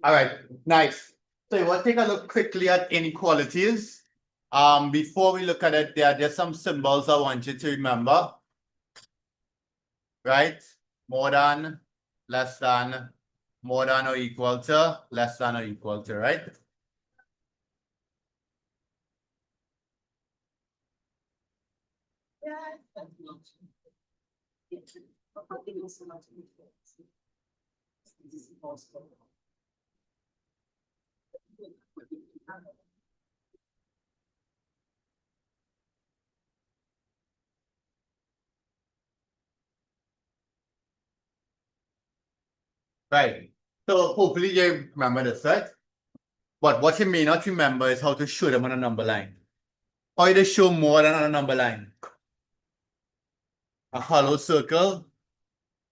All right, nice. So we'll take a look quickly at inequalities. Before we look at it, there are just some symbols I want you to remember. Right? More than, less than, more than or equal to, less than or equal to, right? Right. So hopefully you remember this, right? But what you may not remember is how to show them on a number line. How do you show more than on a number line? A hollow circle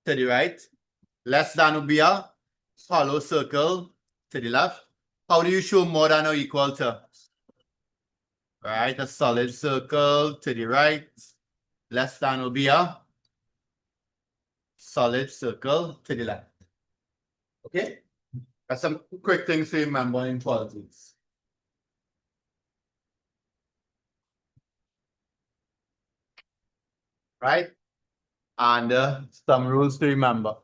to the right. Less than would be a hollow circle to the left. How do you show more than or equal to? Right, a solid circle to the right. Less than will be a solid circle to the left. Okay? That's some quick things to remember in inequalities. Right? And some rules to remember.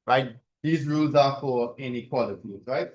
Right? These rules are for inequalities, right?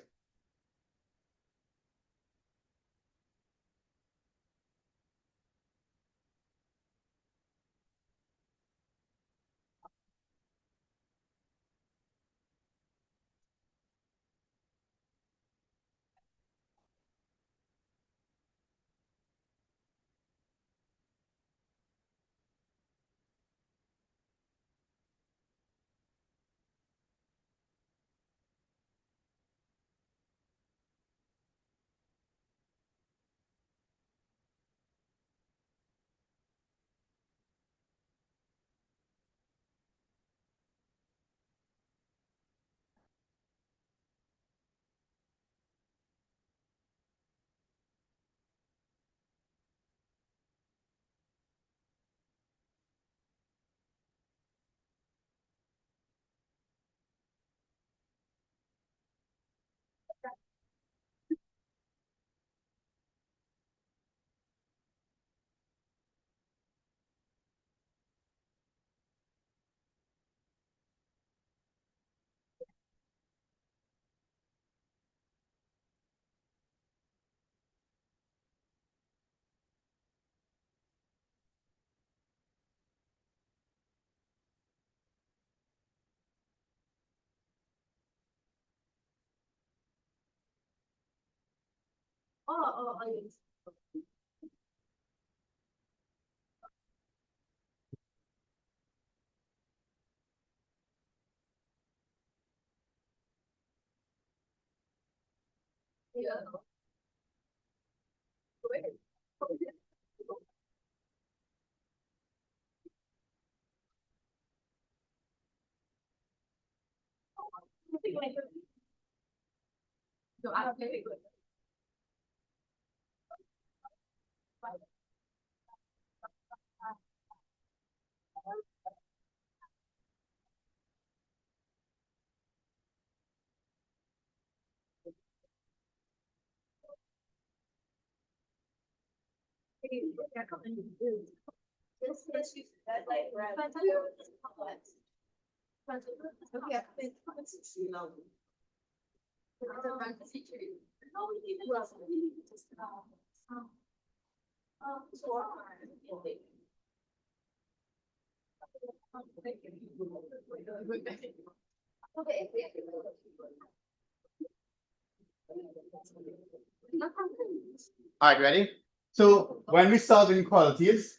All right, ready? So when we solve inequalities,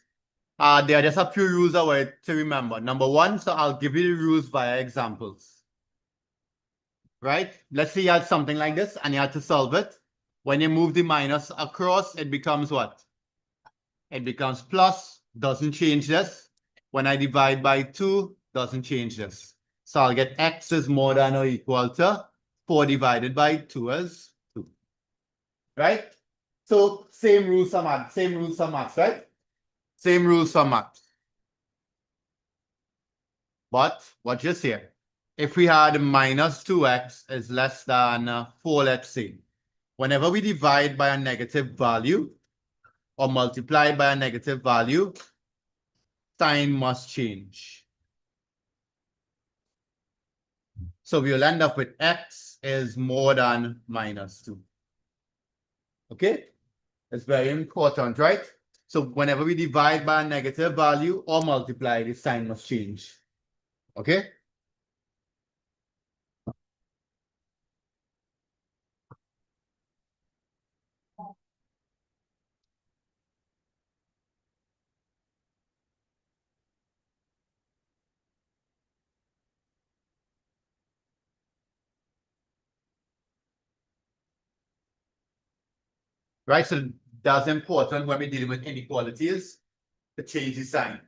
there are just a few rules I want to remember. Number one, so I'll give you the rules via examples. Right? Let's say you had something like this and you had to solve it. When you move the minus across, it becomes what? It becomes plus, doesn't change this. When I divide by 2, doesn't change this. So I'll get x is more than or equal to 4 divided by 2 is 2. right? So same rules for math, right? Same rules for math. But watch this here. If we had minus 2x is less than 4, let's say, whenever we divide by a negative value or multiply by a negative value, sign must change. So we'll end up with x is more than minus 2. Okay? It's very important, right? So whenever we divide by a negative value or multiply, the sign must change. Okay? Right? So that's important when we're dealing with inequalities to change the sign.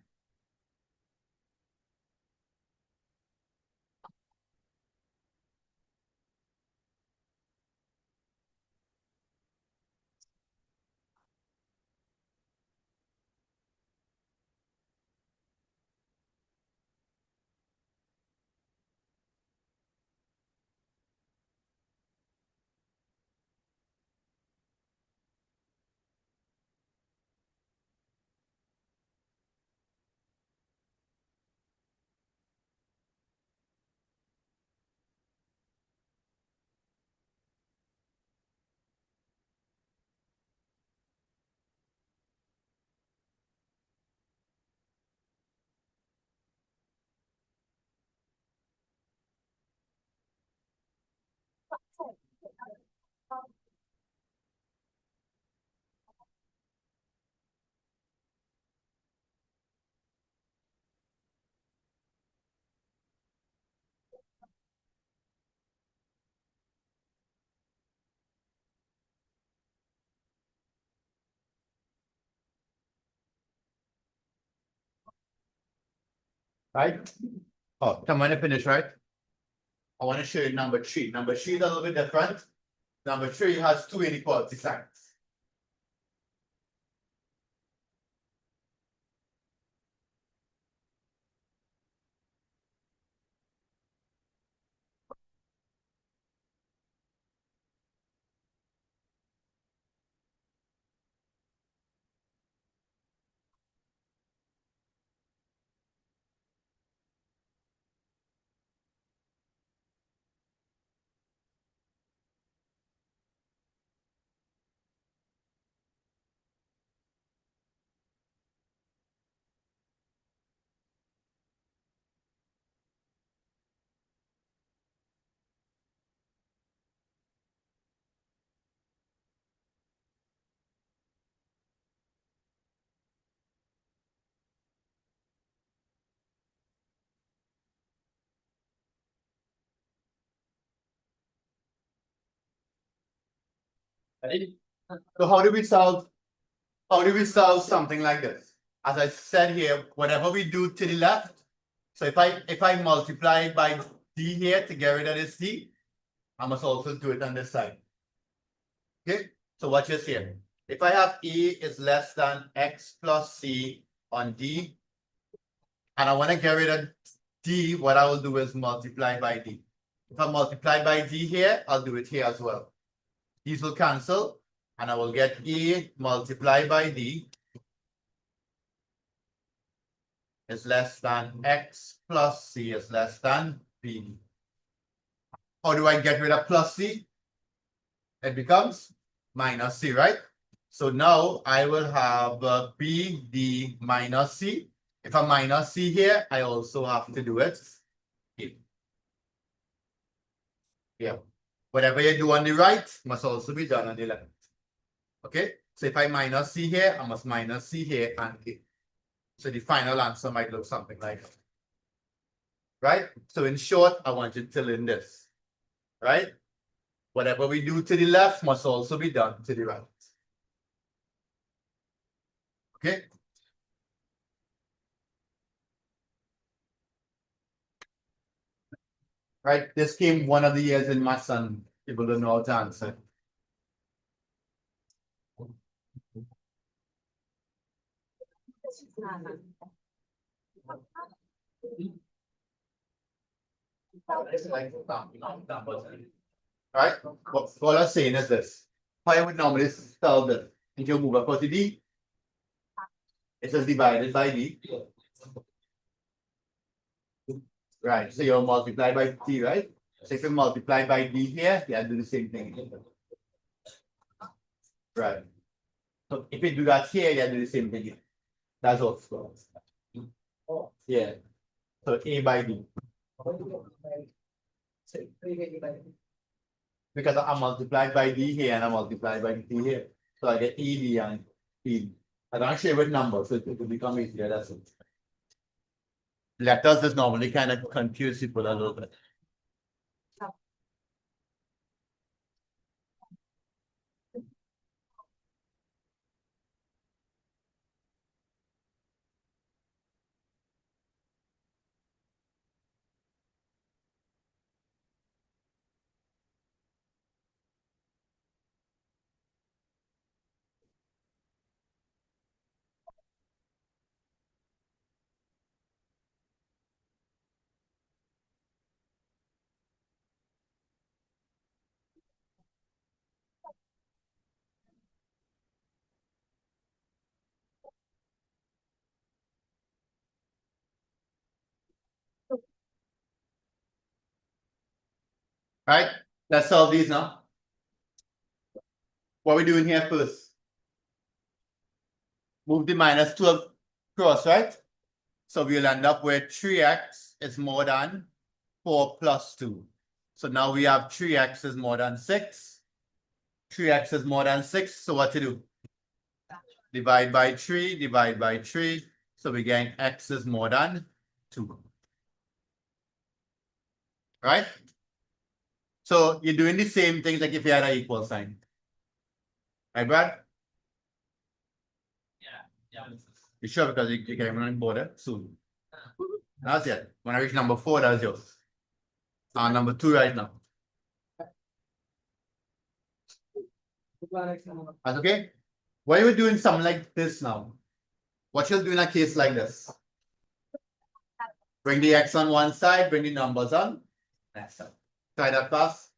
Right? Oh, come on, I finish, right? I want to show you number 3. Number 3 is a little bit different. Number 3 has two inequality signs. Right? So how do we solve something like this? As I said here, whatever we do to the left, so if I multiply by d here to get rid of this d, I must also do it on this side. Okay, so watch this here. If I have a is less than x plus c on d, and I want to get rid of d, what I will do is multiply by d. If I multiply by d here, I'll do it here as well. These will cancel, and I will get a multiplied by d is less than x plus c is less than b. How do I get rid of plus c? It becomes minus c, right? So now I will have b d minus c. If I minus c here, I also have to do it here. Yeah. Whatever you do on the right must also be done on the left. Okay? So if I minus c here, I must minus c here and here. So the final answer might look something like that. Right? So in short, I want you to learn this. Right? Whatever we do to the left must also be done to the right. Okay? Right? This came one of the years in maths and people don't know how to answer. Right? What I'm saying is this. How I would normally solve this. If you move across the D, it says divided by D. Right. So you'll multiply by D, right? So if you multiply by D here, yeah, do the same thing. Right. So if you do that here, yeah, do the same thing here. That's all. Yeah. So A by D. Because I multiplied by D here and I multiplied by D here. So I get ED and E. I don't share with numbers, so it will become easier. That's it. Letters is normally kind of confuse people a little bit. Right? Let's solve these now. What are we doing here first? Move the minus 12 across, right? So we'll end up with 3x is more than 4 plus 2. So now we have 3x is more than 6. 3x is more than 6. So what to do? Divide by 3, divide by 3. So we get x is more than 2. Right? So you're doing the same things like if you had an equal sign. Right, Brad? Yeah. You sure? Because you can run border soon. That's it. When I reach number 4, that's yours. Number 2 right now. That's okay? Why are you doing something like this now? What you'll do in a case like this? Bring the x on one side, bring the numbers on next side. Try that fast.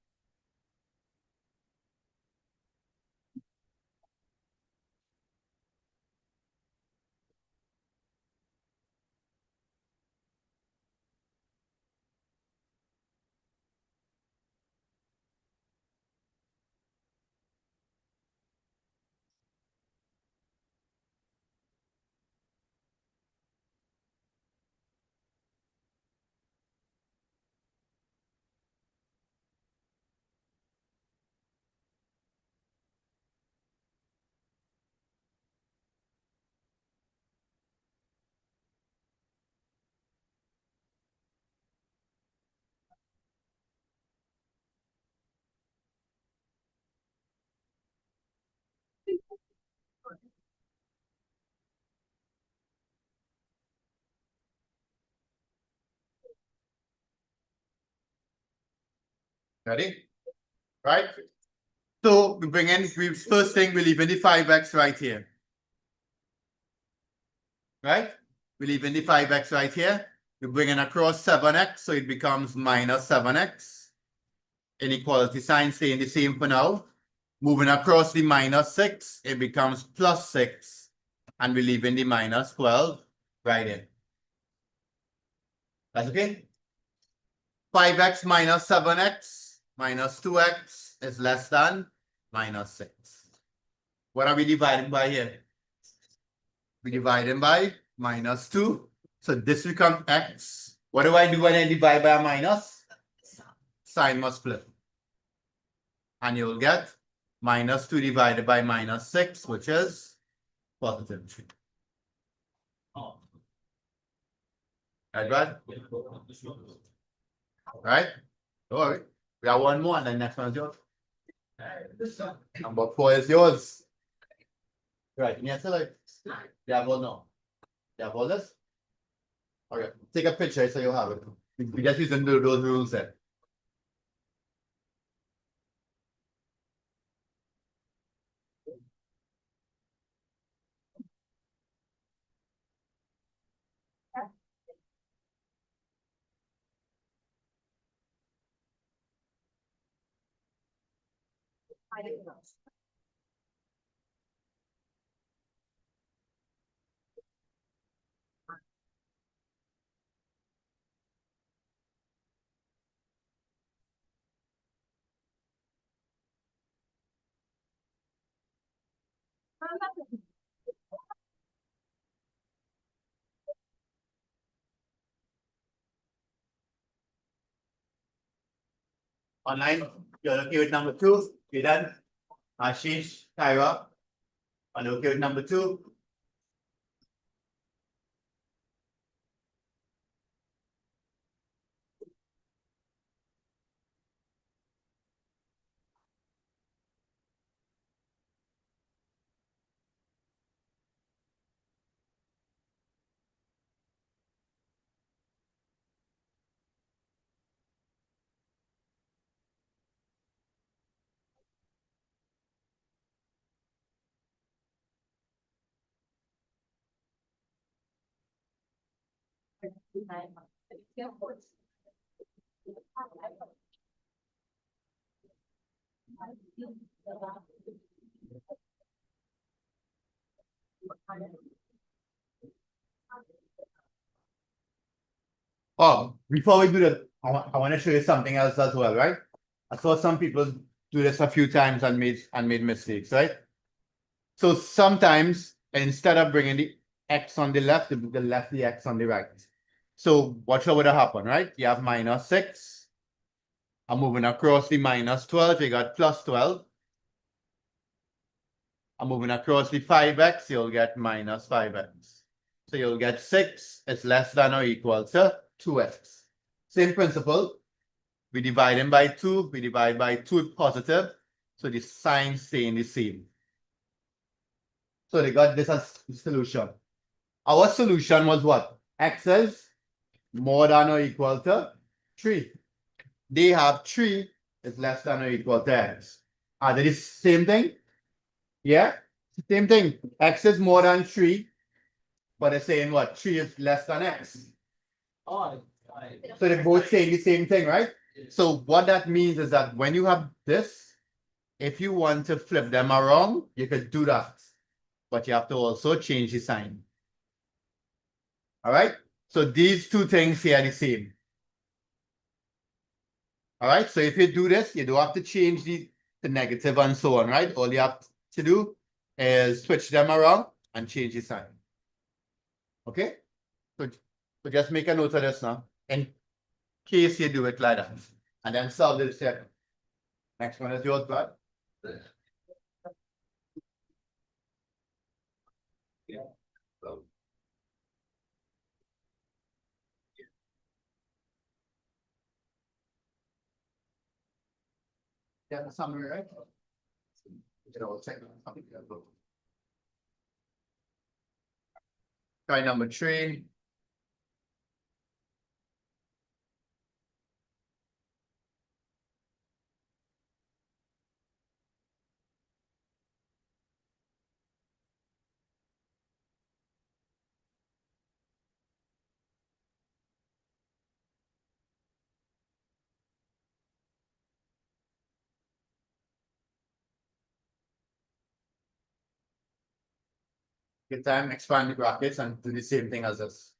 Ready? Right? So we bring in, first thing, we leave in the 5x right here. Right? We leave in the 5x right here. We bring in across 7x, so it becomes minus 7x. Inequality sign staying the same for now. Moving across the minus 6, it becomes plus 6. And we leave in the minus 12 right in. That's okay? 5x minus 7x minus 2x is less than minus 6. What are we dividing by here? We divide them by minus 2. So this becomes x. What do I do when I divide by a minus? Sign must flip. And you'll get minus 2 divided by minus 6, which is positive 3. Right, Brad? Right? Don't worry. We have one more and then next one is yours. Number 4 is yours. Right. Can you answer like? Yeah, well, no. Yeah, well, this? Okay. Take a picture so you'll have it. We just using those rules there. Online, you're okay with number two? You done? Ashish, Tyra, are you okay with number two? Oh, before we do that, I want to show you something else as well, right? I saw some people do this a few times and made mistakes, right? So sometimes instead of bringing the x on the left, they left the x on the right. So what would have happened, right? You have -6. I'm moving across the -12. You got +12. I'm moving across the 5x. You'll get -5x. So you'll get 6 is less than or equal to 2x. Same principle. We divide them by 2. We divide by 2 positive. So the sign staying the same. So they got this as the solution. Our solution was what? X is more than or equal to 3. They have 3 is less than or equal to x. Are they the same thing? Yeah? Same thing. X is more than 3, but they're saying what? 3 is less than x. So they're both saying the same thing, right? So what that means is that when you have this, if you want to flip them around, you could do that. But you have to also change the sign. All right? So these two things here are the same. All right, so if you do this, you don't have to change the negative and so on, right? All you have to do is switch them around and change the sign. Okay? So just make a note of this now, in case you do it like that. And then solve this here. Next one is yours, Brad. Yeah. Yeah, summary, right? Try number 3. Good time, expand the brackets and do the same thing as this.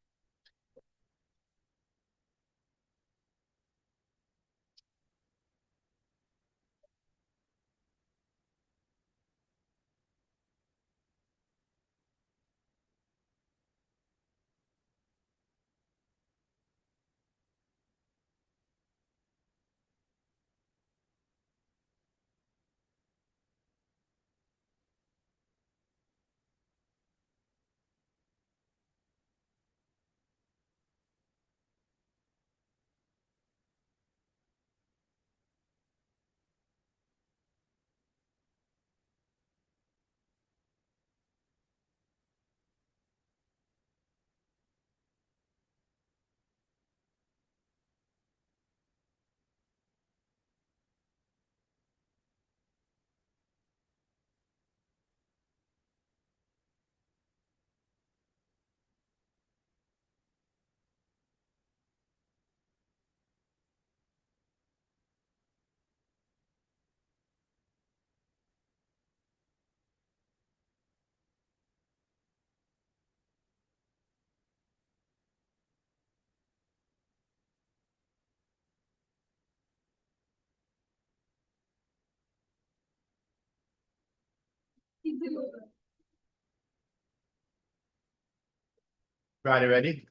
Ready?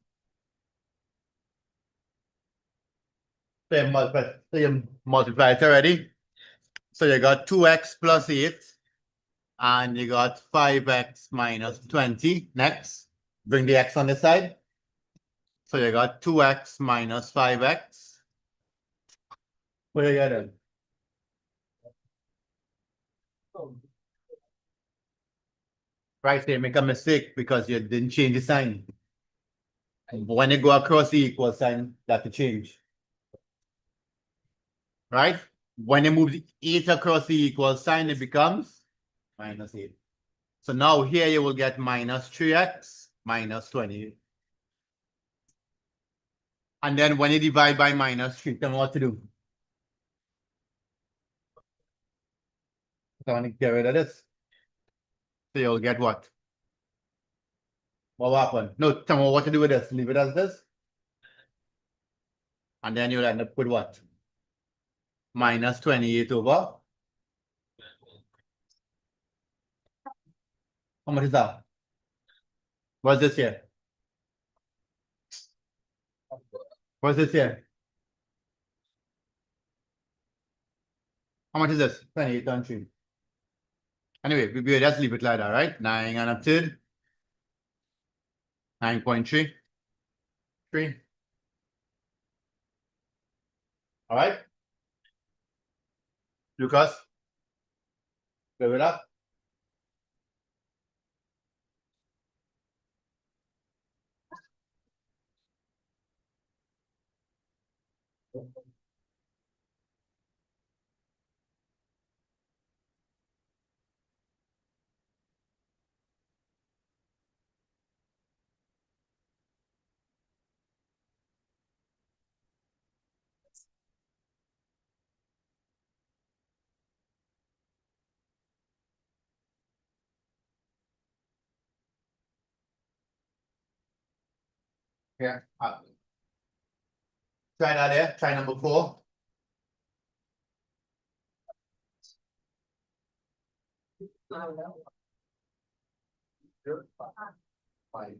So you multiply it already. So you got 2x plus 8, and you got 5x minus 20. Next, bring the x on the side. So you got 2x minus 5x. What do you get then? Right, so you make a mistake because you didn't change the sign. When you go across the equal sign, that will change. Right? When you move the 8 across the equal sign, it becomes minus 8. So now here you will get minus 3x minus 20. And then when you divide by minus 3, tell me what to do. So I want to get rid of this. So you'll get what? What will happen? No, tell me what to do with this. Leave it as this. And then you'll end up with what? Minus 28 over. How much is that? What's this here? What's this here? How much is this? 28 and 3. Anyway, we just leave it like that, right? 9 and a third. 9.3. 3. All right? Lucas, give it up. Yeah. Try that there. Try number 4. Five.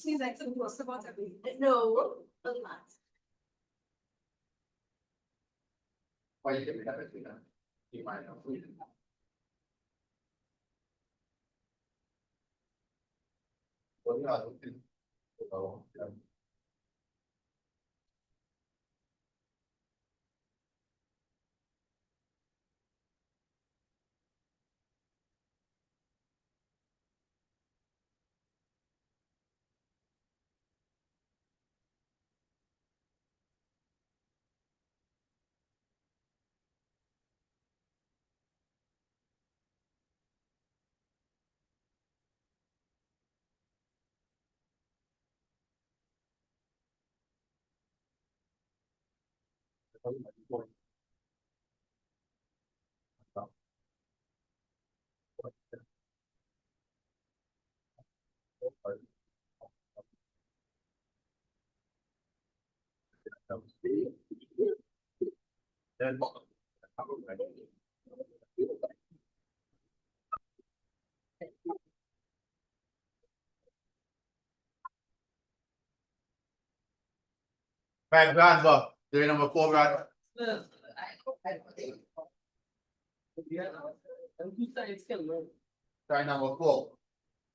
She's like so close about everything. No, not. Why you give me that? You might know. Then Right, answer. Theory number 4, right? Try number 4.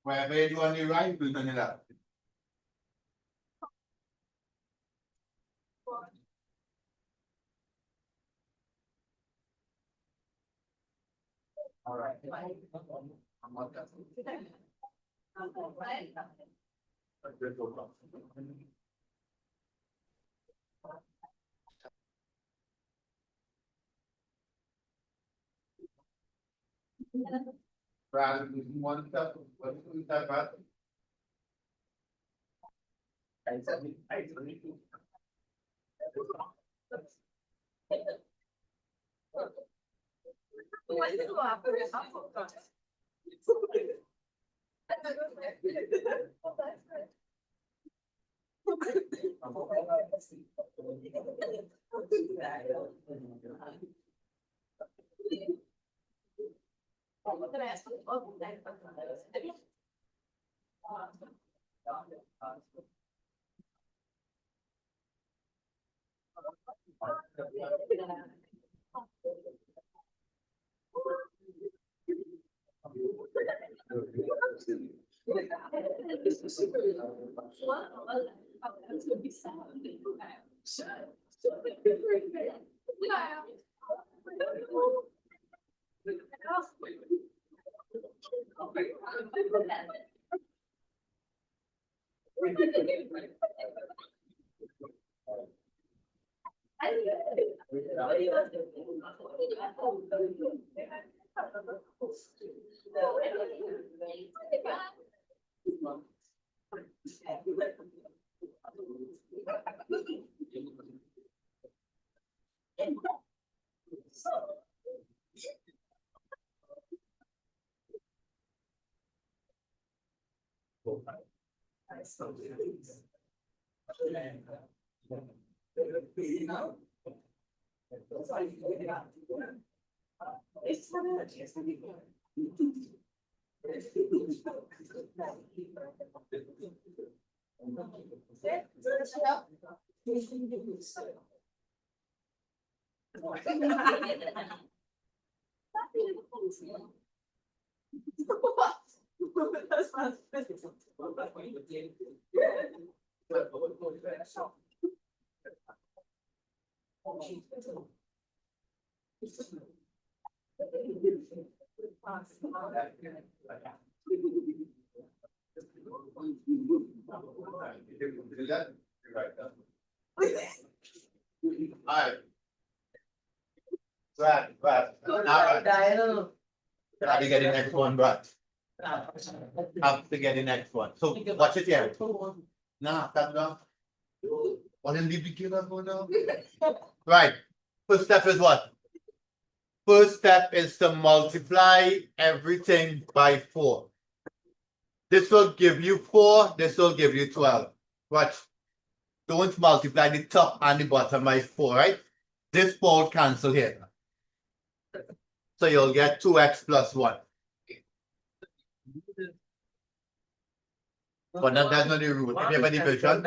Wherever you do on the right, do it on the left. All right. I'm not that. Brad, one step, what is that, Brad? Alright. Brad. Have to get the next one, Brad. Have to get the next one. So watch it here. Nah, that's not. What is the beginner for now? Right. First step is what? First step is to multiply everything by 4. This will give you 4, this will give you 12. Watch. Don't multiply the top and the bottom by 4, right? This 4 will cancel here. So you'll get 2x plus 1. But that's not the rule. If you have a division,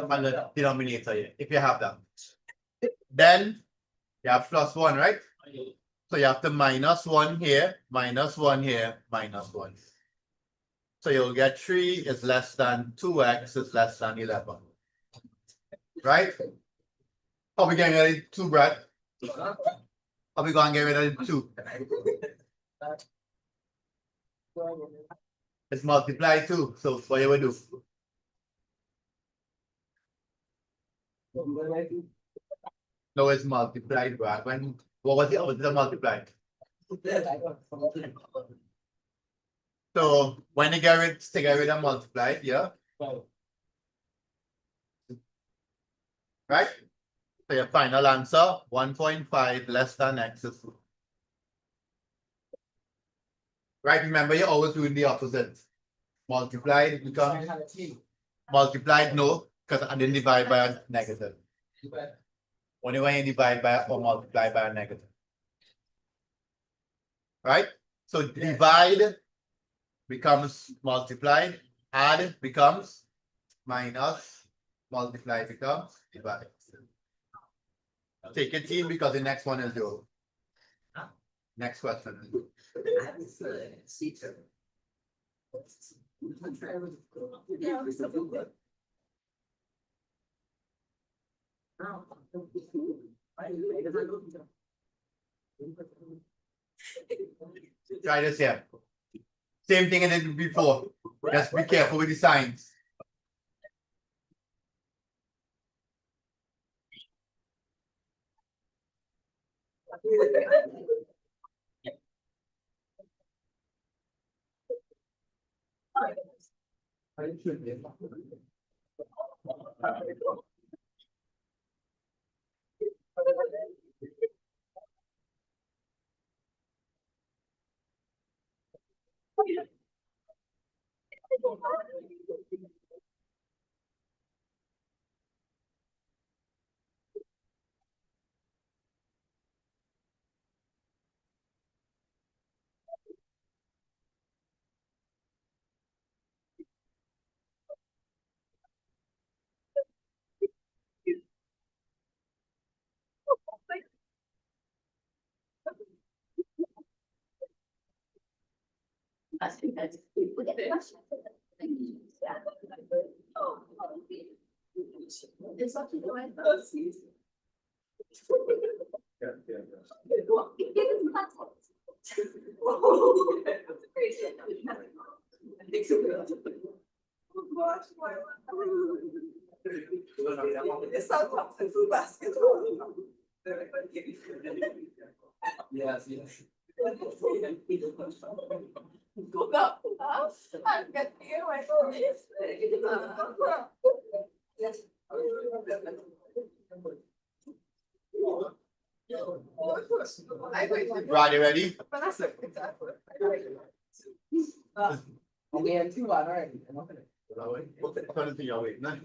on the denominator here, if you have that. Then you have plus 1, right? So you have to minus 1 here, minus 1 here, minus 1. So you'll get 3 is less than 2x is less than 11. Right? Are we getting rid of 2, Brad? Are we going to get rid of 2? It's multiply 2. So what you will do? No, it's multiplied, Brad. What was the other multiplied? So when you get rid of multiplied, yeah. Right? So your final answer, 1.5 less than x is 2. Right? Remember, you're always doing the opposite. Multiplied becomes multiplied, no, because I didn't divide by a negative. Only when you divide by or multiply by a negative. Right? So divide becomes multiplied, add becomes minus, multiply becomes divide. Take a team because the next one is 0. Next question. Try this here. Same thing I did before. Just be careful with the signs. It's up to you. It's sometimes in food baskets. Yes, yes. Go up. I'm getting you. I Right, you ready? We had two already. Turn to your way. No?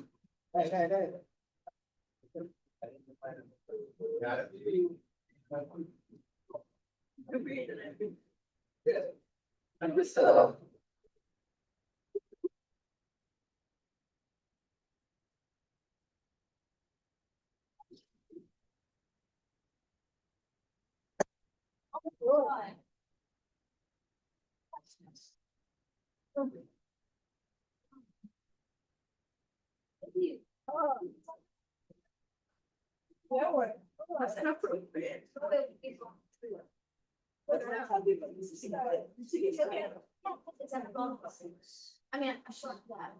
Got it. I mean, I shot that.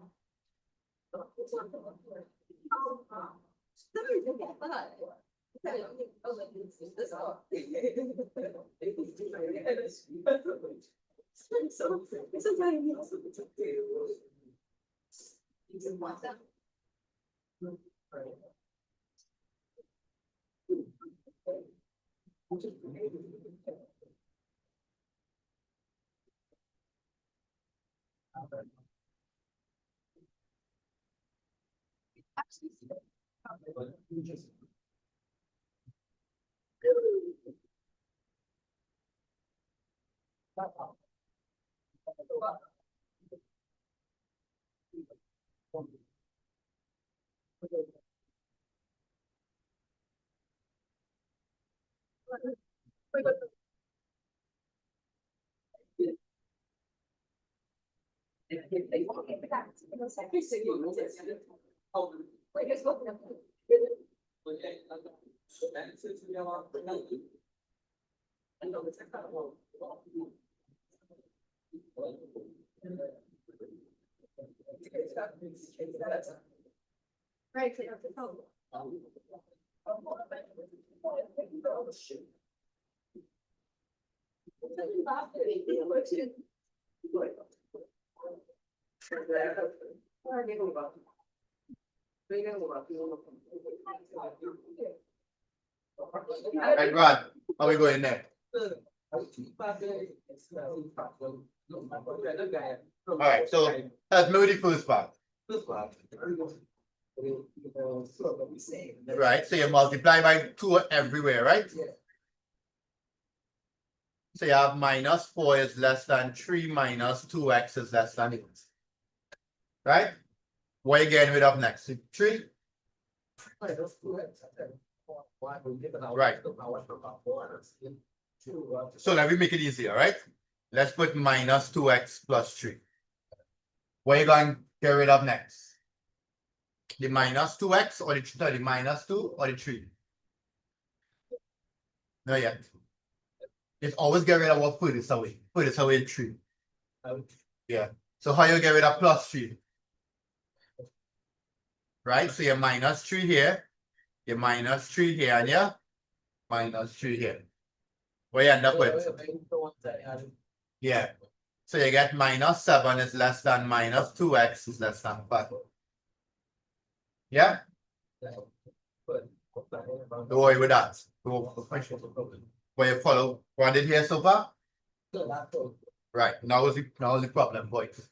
Right. Right, Rod, how we going there? Alright, so that's maybe the first part. Right, so you multiply by 2 everywhere, right? So you have -4 is less than 3 minus 2x is less than 8. Right? What are you getting rid of next? 3? Right. So let me make it easier, right? Let's put -2x plus 3. What are you going to get rid of next? The -2x or the -2 or the 3? No yet. Just always get rid of what furthest away. Furthest away 3. Yeah. So how you get rid of plus 3? Right? So you're -3 here. You're -3 here and you're -3 here. What you end up with? Yeah. So you get -7 is less than -2x is less than 5. Yeah? Don't worry with that. What you follow? What did here so far? Right. Now is the problem, boys.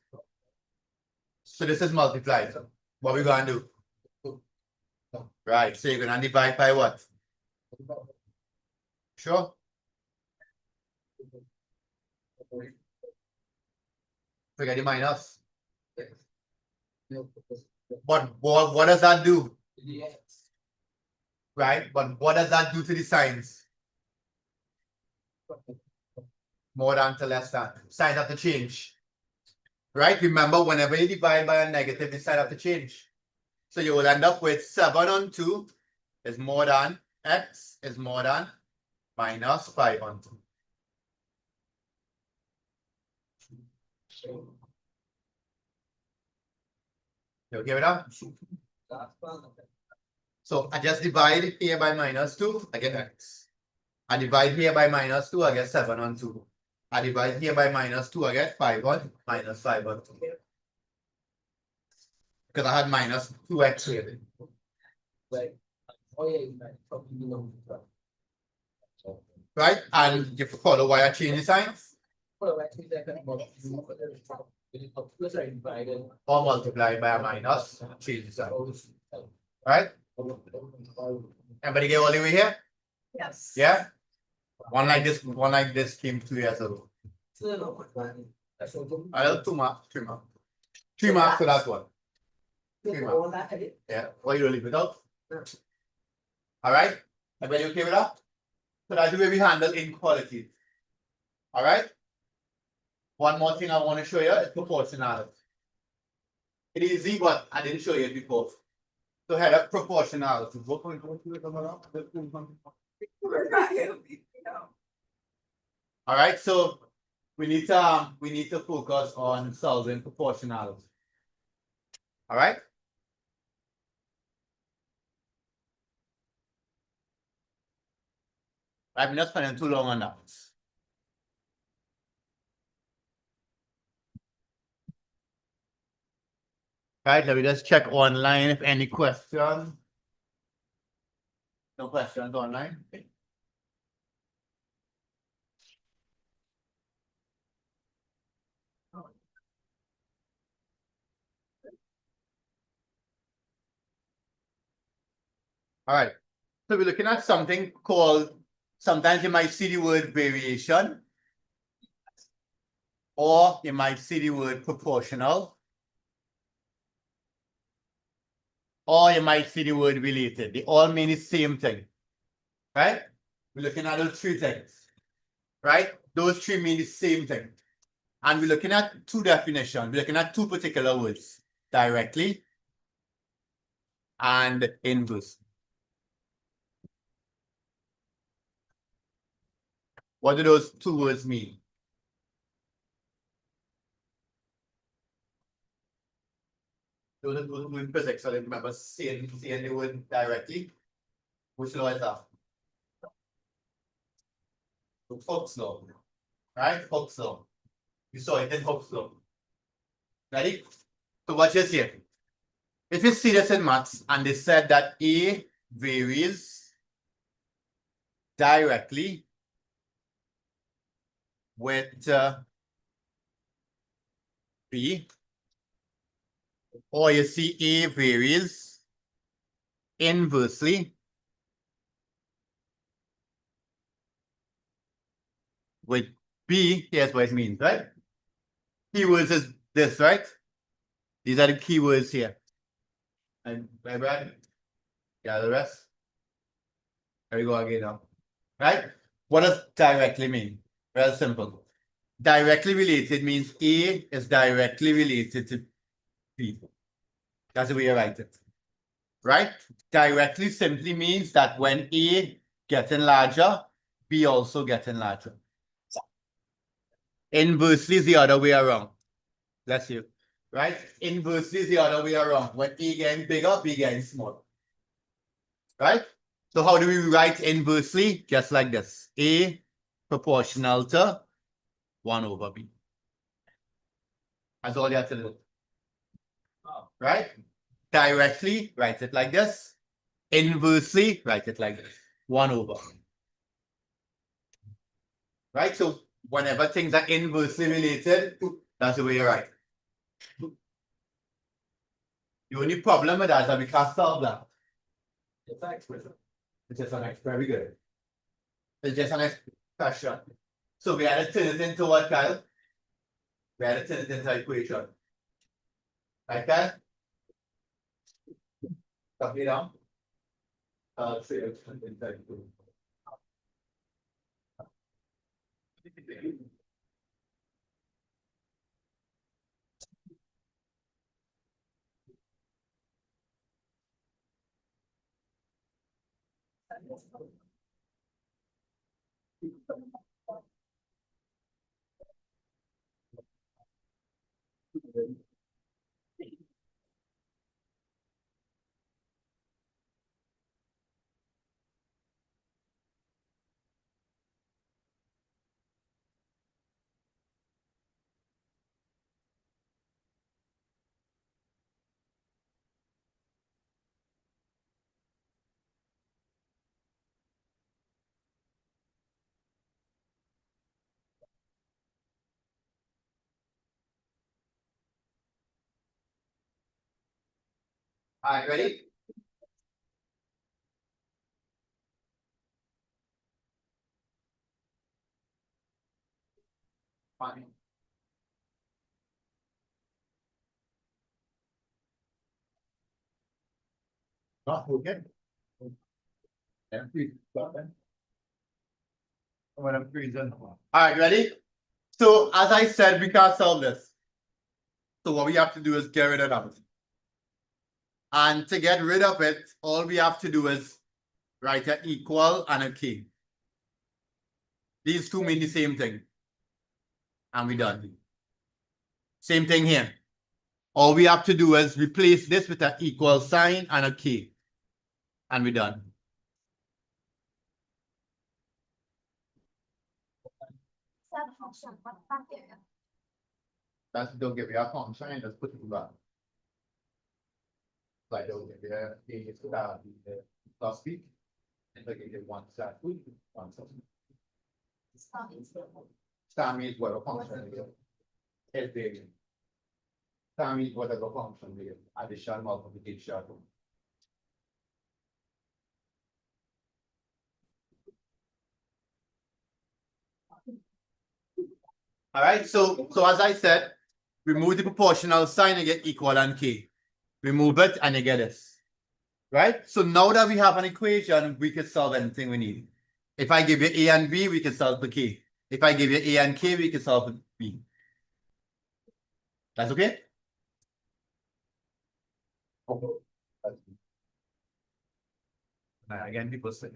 So this is multiplied. What we gonna do? Right. So you're gonna divide by what? Sure. Forget the minus. But what does that do? Right? But what does that do to the signs? More than to less than. Signs have to change. Right? Remember, whenever you divide by a negative, this side have to change. So you will end up with 7 on 2 is more than x is more than minus 5 on 2. You okay with that? So I just divide here by minus 2, I get x. I divide here by minus 2, I get 7 on 2. I divide here by minus 2, I get 5 on minus 5 on 2. Because I had minus 2x here. Like, oh yeah, you might probably know. Right? And you follow why I change the sign? Well, actually, that kind of plus I divided. Or multiply by a minus, change the sign. Right? Everybody get all the way here? Yes. Yeah? One like this came 2 years ago. I have 2 marks, 3 marks. 3 marks for that one. Yeah. Why you don't leave it out? Alright? Everybody okay with that? So that's the way we handle inequalities. Alright? One more thing I want to show you is proportionality. It is easy, but I didn't show you it before. So head up proportionality. Alright, so we need to focus on solving proportionality. Alright? I'm not spending too long on that. Right, let me just check online if any questions. No questions online. All right. So we're looking at something called, sometimes you might see the word variation, or you might see the word proportional, or you might see the word related. They all mean the same thing, right? We're looking at those 3 things, right? Those 3 mean the same thing. And we're looking at 2 definitions. We're looking at 2 particular words, directly and inverse. What do those 2 words mean? Those are in physics, so remember seeing the word directly. Which law is that? Hooke's law, right? Hooke's law. You saw it in Hooke's law. Ready? So watch this here. If you see this in maths and they said that A varies directly with B, or you see A varies inversely with B, here's what it means, right? Keywords is this, right? These are the keywords here. And Brad, yeah, the rest. There we go again now. Right? What does directly mean? Very simple. Directly related means A is directly related to B. That's the way you write it. Right? Directly simply means that when A getting larger, B also getting larger. Inversely is the other way around. Bless you. Right? Inversely is the other way around. When A getting bigger, B getting smaller. Right? So how do we write inversely? Just like this. A proportional to 1 over B. That's all you have to do. Right? Directly, write it like this. Inversely, write it like this. 1 over. Right? So whenever things are inversely related, that's the way you write. The only problem with that is that we can't solve that. It's an expression. It's just an expression. Very good. It's just an expression. So we had to turn it into what, Kyle? We had to turn it into an equation. Right, Kyle? Copy it down. All right, ready? Fine. Okay. All right, ready? So as I said, we can't solve this. So what we have to do is get rid of that. And to get rid of it, all we have to do is write an equal and a key. These two mean the same thing. And we're done. Same thing here. All we have to do is replace this with an equal sign and a key. And we're done. That's don't give you a function, just put it back. Like don't give you a plus B. And they give you one set, one set. Star means what a function is. It's big. Star means whatever function is. Addition, multiplication. All right, so as I said, remove the proportional sign and get equal and k. Remove it and you get this. Right? So now that we have an equation, we can solve anything we need. If I give you a and b, we can solve the k. If I give you a and k, we can solve the b. That's okay? Again, people say.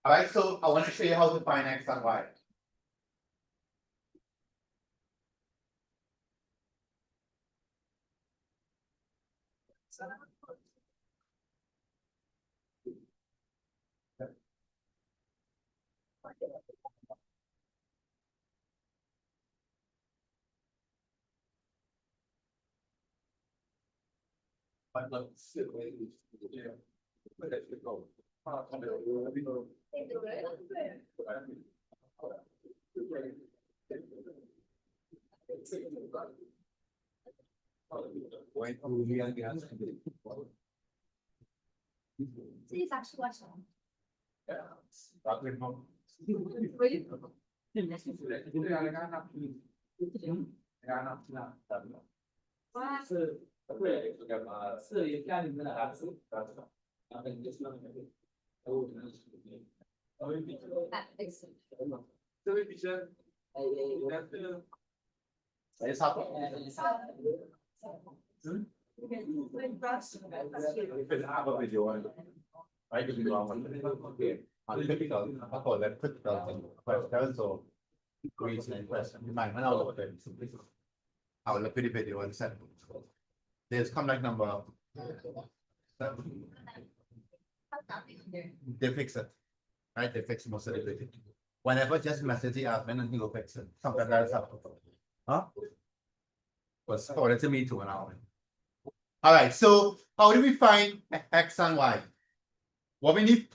All right, so I want to show you how to find x and y. Please actually watch them. I can do okay. Critical, I call that critical question. So reason and question. You might want to look at it. I will look at the video and send. There's contact number. They fix it. right? They fix most of the thing. Whenever just message the admin and he will fix it. Sometimes that's happens. Huh? Was forwarded to me too an hour. All right, so how do we find x and y? What we need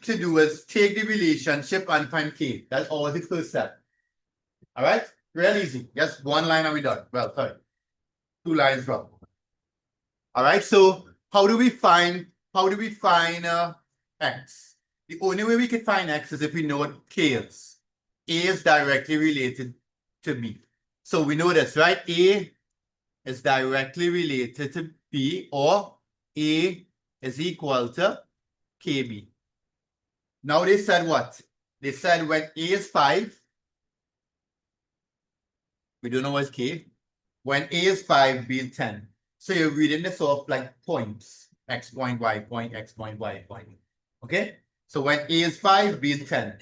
to do is take the relationship and find k. That's always the first step. All right, real easy. Just one line and we done. Well, sorry, two lines wrong. All right, so how do we find x? The only way we can find x is if we know what k is. A is directly related to b. So we know this, right? A is directly related to b, or A is equal to KB. Now they said what? They said when A is 5, we don't know what's K. When A is 5, B is 10. So you're reading this off like points. X point, Y point, X point, Y point. Okay? So when A is 5, B is 10.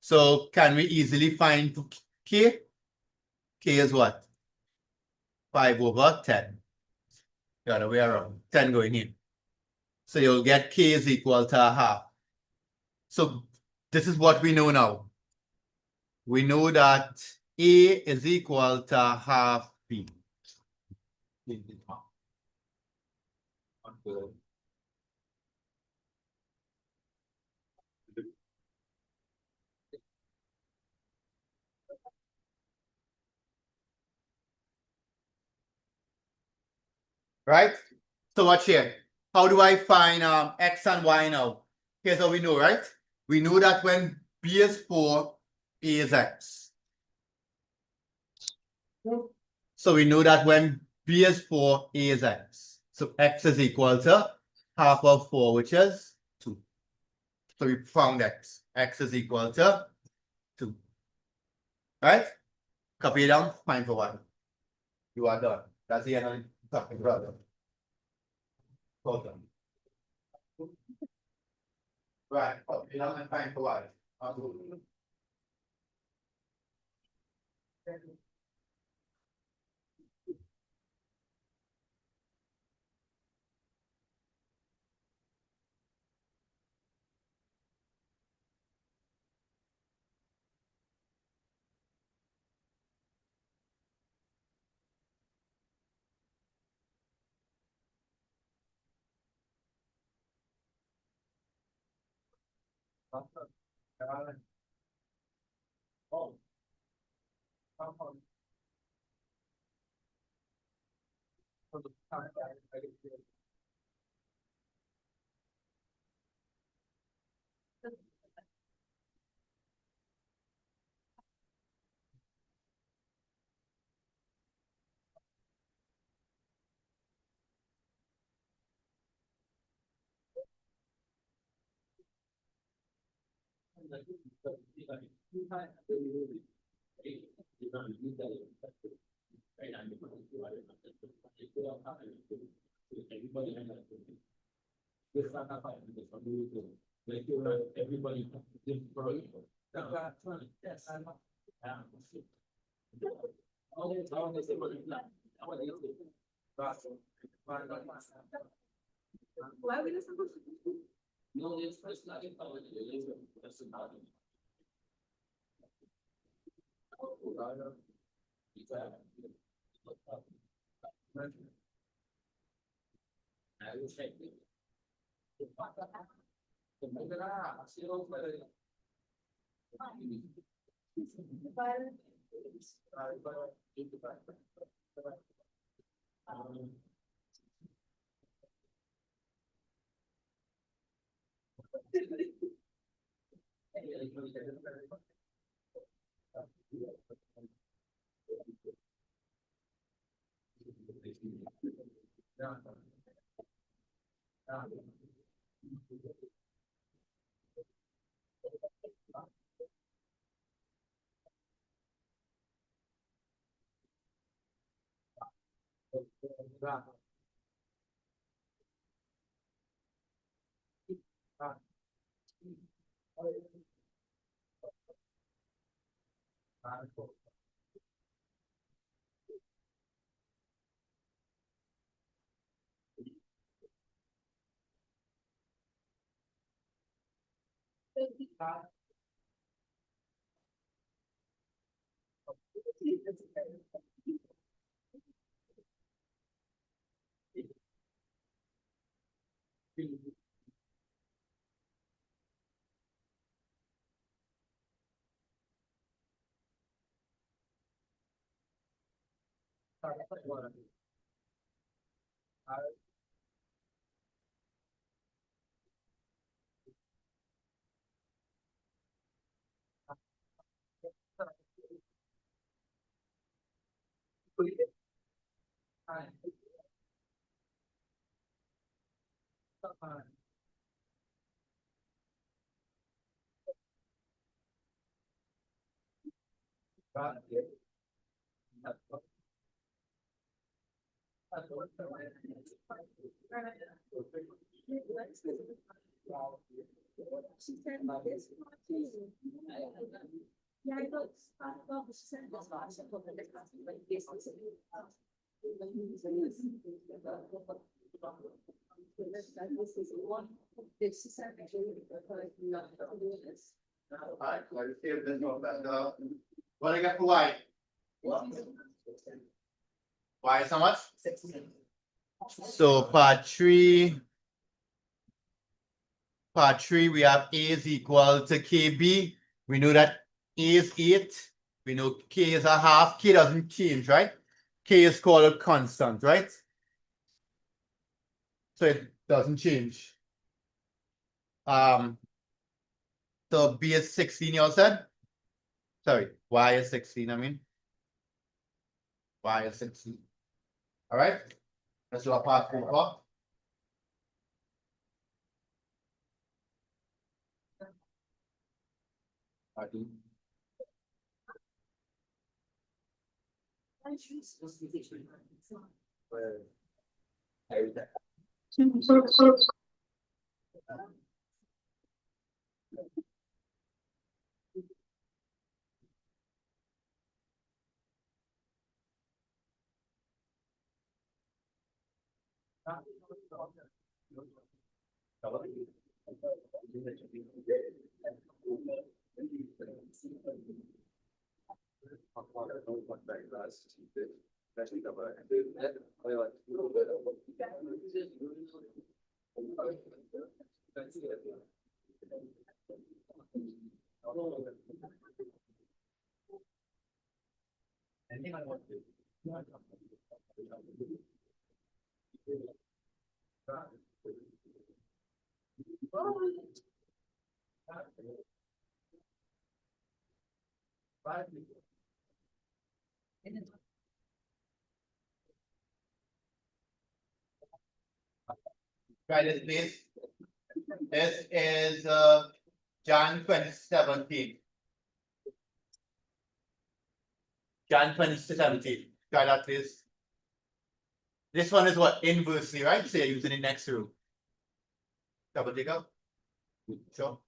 So can we easily find K? K is what? 5 over 10. The other way around. 10 going in. So you'll get K is equal to a half. So this is what we know now. We know that A is equal to half B. Right? So watch here. How do I find x and y now? Here's how we know, right? We know that when B is 4, A is x. So we know that when B is 4, A is x. So x is equal to half of 4, which is 2. So we found x. X is equal to 2. Right? Copy it down, find for y. You are done. That's the end of the topic, brother. Hold on. Right, copy it down and find for y. Why are we not supposed to? She said about this. Yeah, I thought, well, she said this one, she told me this one, but this is. This is one, this is actually, not doing this. Alright, let's see if this one better. What I got for y? Y is how much? 16. So part three, we have A is equal to KB. We know that A is 8. We know K is a half. K doesn't change, right? K is called a constant, right? So it doesn't change. So B is 16, you all said? Sorry, Y is 16, I mean. Y is 16. All right, let's do a part 4. Try this, please. This is Jan 2017. Jan 2017. Try that, please. This one is what? Inversely, right? So you're using it next to. Double take out. Sure.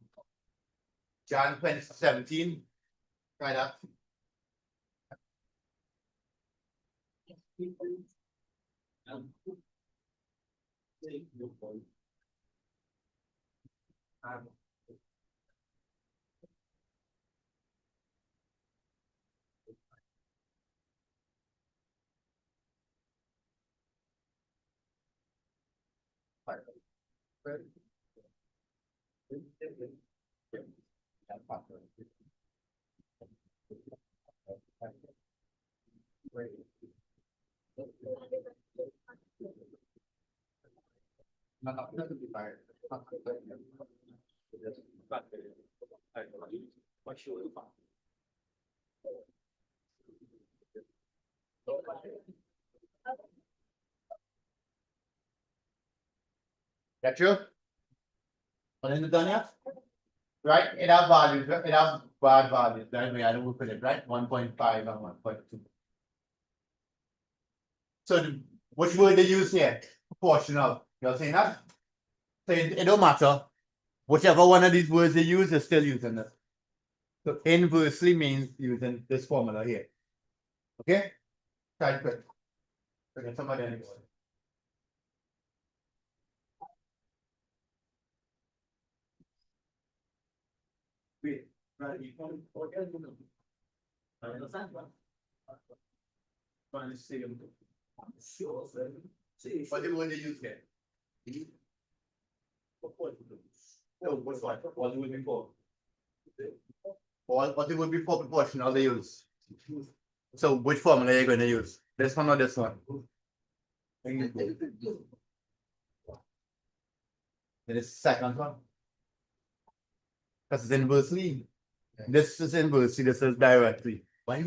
Jan 2017. Try that. That true? But isn't it done yet? Right? It has values, it has bad values. That way I don't look at it, right? 1.5 and 1.2. So which word they use here? Proportional. You're saying that? So it don't matter. Whichever one of these words they use, they're still using this. So inversely means using this formula here. Okay? Try quick. Forget somebody else. Wait, right, you can forget to know. I understand what. Trying to see them. Sure, sir. See. What do you use here? No, what's what do we before? What it would be for proportional they use. So which formula are you going to use? This one or this one? This second one. Because it's inversely. This is inversely, this is directly. Why?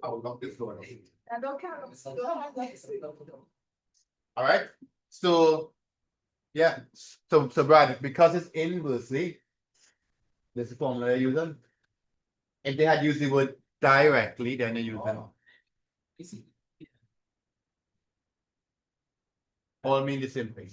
I'll this one. I don't count. All right. So yeah. So Brad, because it's inversely, this is the formula they're using. If they had used the word directly, then they use them. All mean the same thing.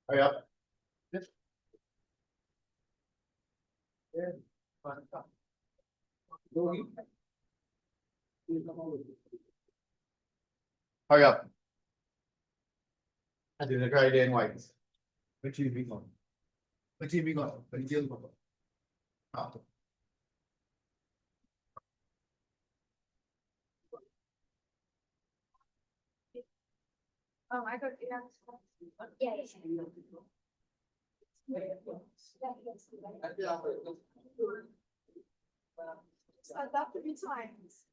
Hurry up. Hurry up. I did a great day in white. Which you be on? Which you be on? Which you be on? Oh, I got, yeah. Said that 3 times.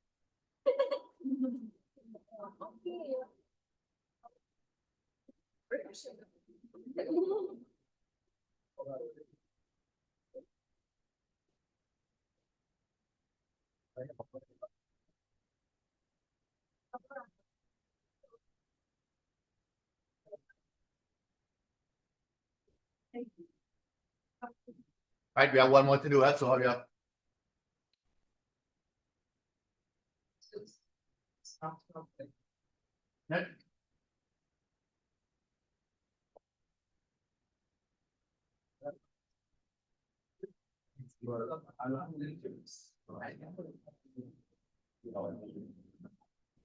Right, we have one more to do, that's all, yeah. Right.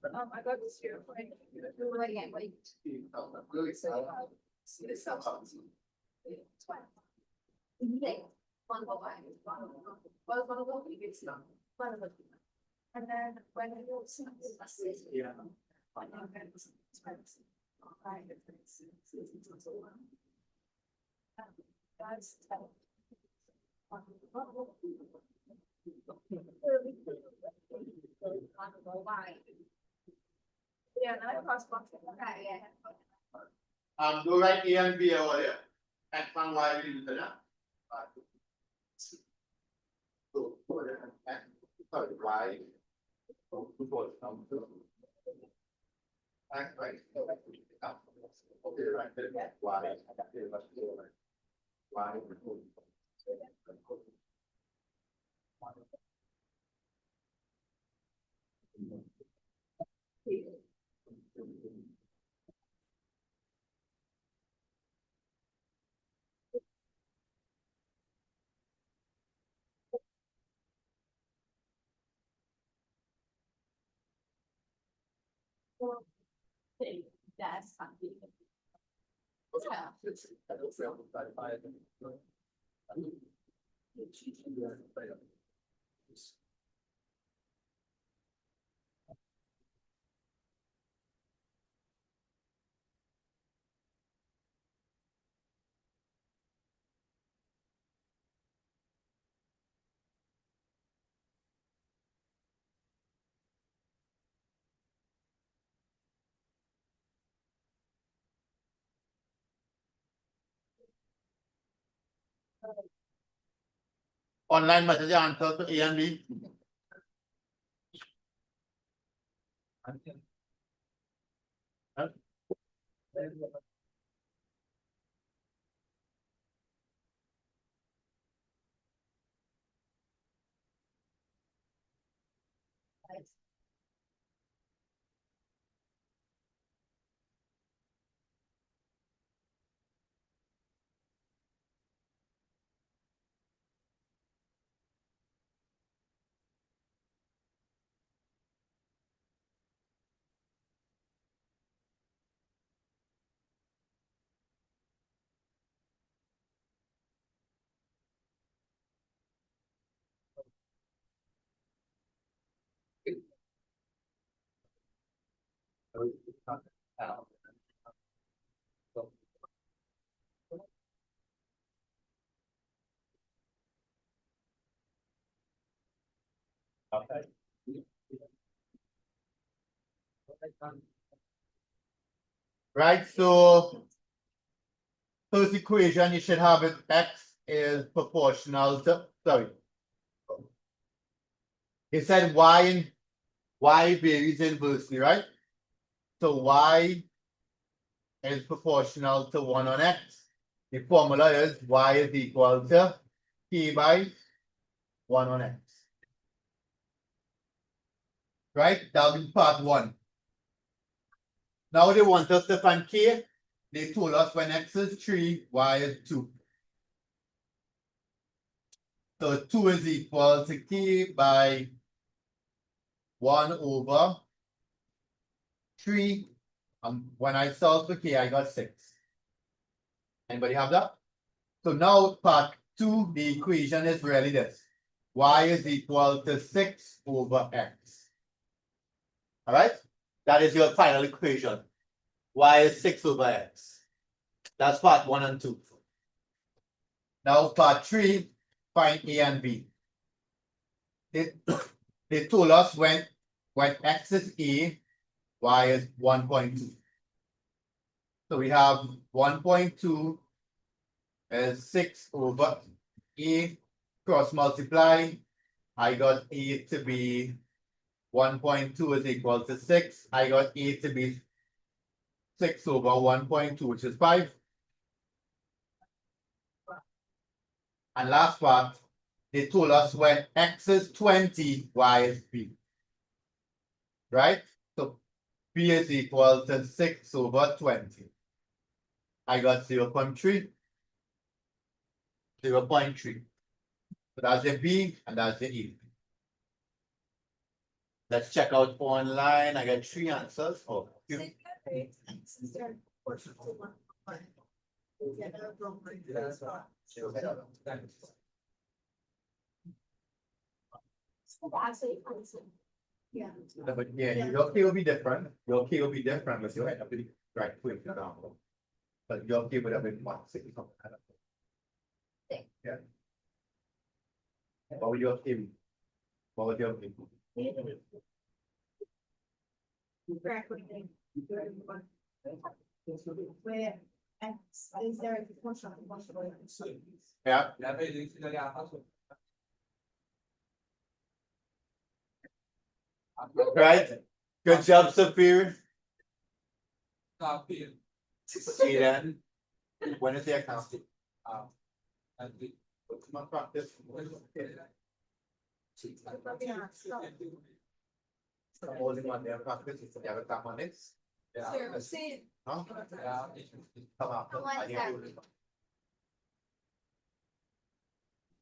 I got this here. Wait. See this substance. One of them. And then when you see this. Yeah. That's. Yeah, no, cross box. Okay, yeah. Do right A and B over there. X and Y will do that. So, sorry, Y. X, right. Okay, right, then Y. Y. That's something. online message your answer to A and B. Right, so first equation you should have it x is proportional to, sorry. It said y varies inversely, right? So y is proportional to 1 on x. The formula is y is equal to k by 1 on x. Right? That'll be part 1. Now they want us to find k. They told us when x is 3, y is 2. So 2 is equal to k by 1 over 3. When I solve for k, I got 6. Anybody have that? So now part 2, the equation is really this. Y is equal to 6 over x. All right? That is your final equation. Y is 6 over x. That's part 1 and 2. Now part 3, find A and B. They told us when x is A, y is 1.2. So we have 1.2 is 6 over A, cross multiply. I got A to be 1.2 is equal to 6. I got A to be 6 over 1.2, which is 5. And last part, they told us when x is 20, y is b. Right? So b is equal to 6 over 20. I got 0.3. 0.3. So that's the b and that's the e. Let's check out online. I got 3 answers. Oh, you. Yeah. But yeah, your key will be different. Your key will be different, but you'll end up with right quick example. But your key would have been 160 something. Yeah. What would your key be? What would your key be? Where x is there a proportion? Yeah. Right. Good job, Sophia. See then. When is the account? Come on, practice. Only one day practice is the other time on it. Huh? Come up.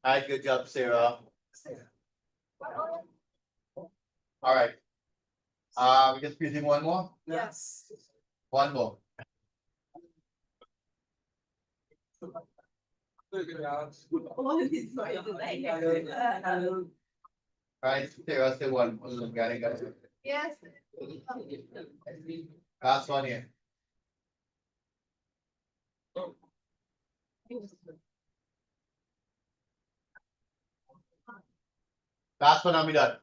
Alright, good job, Sarah. All right. We just using one more? Yes. One more. Right, Sarah, say one. Got it. Yes. Last one here. Last one, I'm done.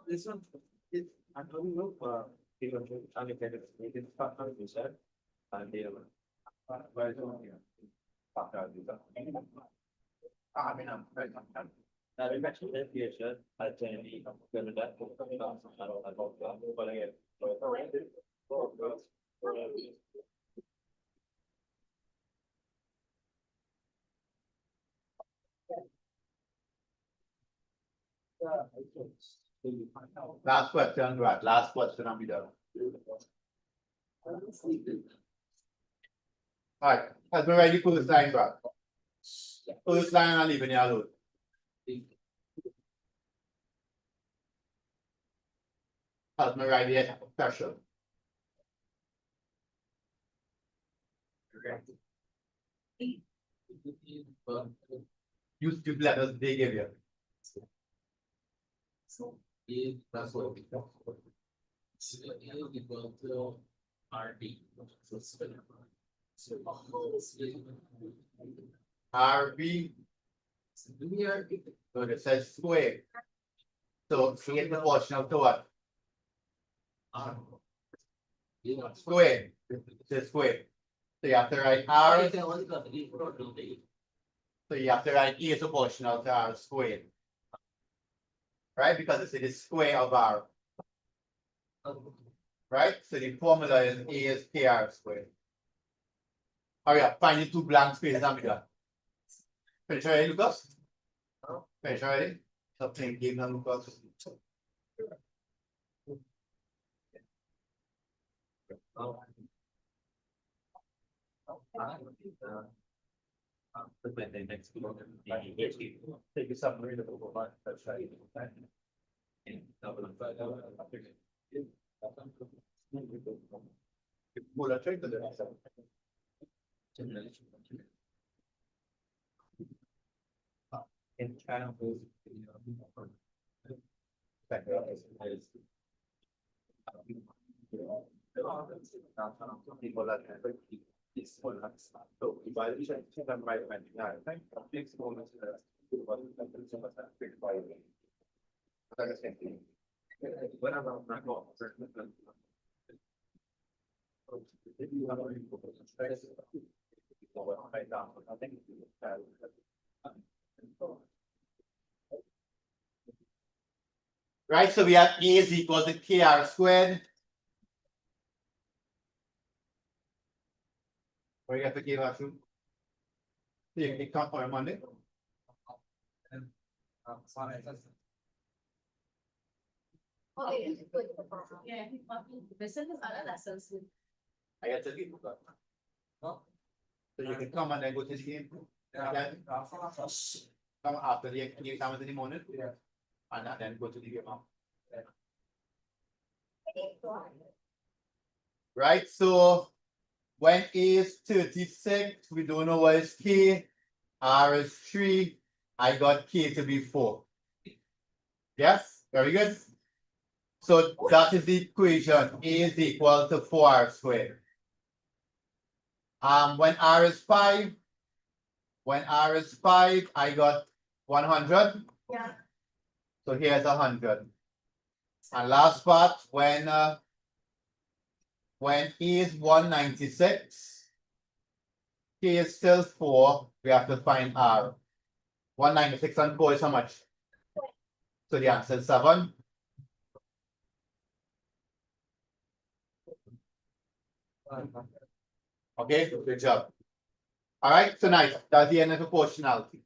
This one, I don't know, people allocated, they can start on this, and they are. Where is it? I mean, I'm very content. Now, we mentioned the future, I generally, good at that, I don't like all that, but I get. Last question, right? Last question, and we done. Alright, has been ready for this line, right? First line, I'm leaving you alone. Has been ready the expression. Use the letters they give you. That's what we got. So it is equal to RB. So RB. So it says square. So C is proportional to what? Square. It's a square. So you have to write R. So you have to write E is proportional to R squared. Right? Because it's the square of R. Right? So the formula is A is KR squared. Hurry up, find the two blank spaces and be done. Finish already, Lucas? Finish already? Stop playing game now, Lucas. Take a submarine of over that's right. Well, I checked the In China, so if I check them right, I think next moment. Whenever I'm not going. If you have any I think. Right, so we have A is equal to KR squared. Where you have to give us you? You can come on Monday. Yeah, this is other lessons. I got to give you. So you can come and then go to the game. Then come after the game time in the morning. Yeah. And then go to the game. Right, so when A is 36, we don't know what is K, R is 3, I got K to be 4. Yes, very good. So that is the equation. A is equal to 4R squared. When R is 5, I got 100. Yeah. So here's 100. And last part, when E is 196, K is still 4, we have to find R. 196 and 4 is how much? So the answer is 7. Okay, good job. All right, so nice. That's the end of proportionality.